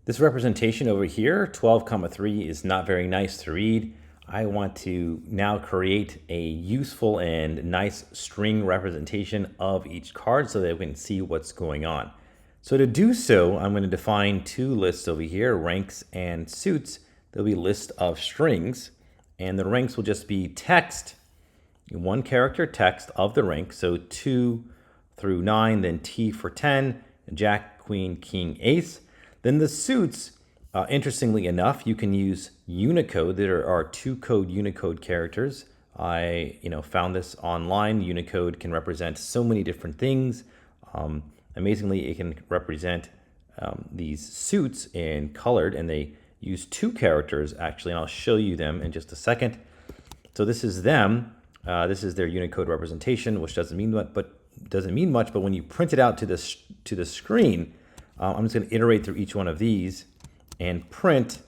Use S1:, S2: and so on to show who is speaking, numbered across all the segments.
S1: This representation over here, 12,3, is not very nice to read. I want to now create a useful and nice string representation of each card so that we can see what's going on. So to do so, I'm going to define two lists over here, ranks and suits. There'll be a list of strings, and the ranks will just be text, one character text of the rank, so 2 through 9, then T for 10, Jack, Queen, King, Ace. Then the suits, interestingly enough, you can use Unicode. There are two Unicode characters. I found this online. Unicode can represent so many different things. Amazingly, it can represent these suits in colored, and they use two characters actually, and I'll show you them in just a second. So this is them. This is their Unicode representation, which doesn't mean much, but when you print it out to the screen, I'm just going to iterate through each one of these and print.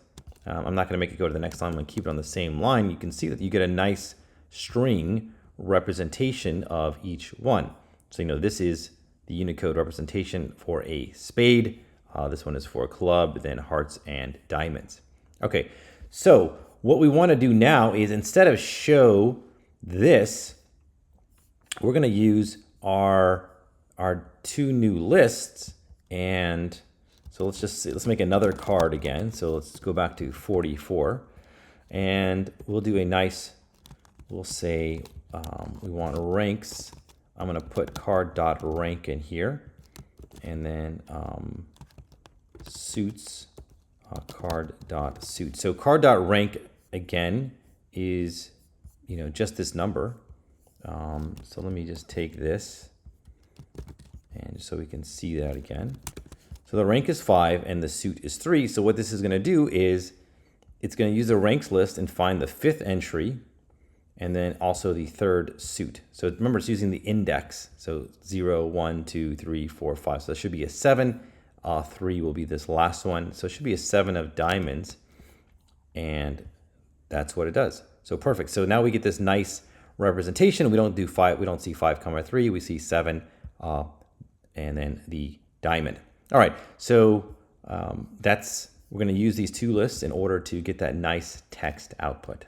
S1: I'm not going to make it go to the next line. I'm going to keep it on the same line. You can see that you get a nice string representation of each one. So this is the Unicode representation for a spade. This one is for a club, then hearts and diamonds. Okay, so what we want to do now is, instead of show this, we're going to use our two new lists. And so let's make another card again. So let's go back to 44, and we'll do a nice, we'll say we want ranks. I'm going to put card.rank in here, and then suits, card.suit. So card.rank again is just this number. So let me just take this, and so we can see that again. So the rank is 5 and the suit is 3. So what this is going to do is it's going to use the ranks list and find the 5th entry, and then also the 3rd suit. So remember, it's using the index. So 0, 1, 2, 3, 4, 5. So there should be a 7. 3 will be this last one. So it should be a 7 of diamonds, and that's what it does. So perfect. So now we get this nice representation. We don't do 5. We don't see 5,3. We see 7. And then the diamond. All right, so we're going to use these two lists in order to get that nice text output.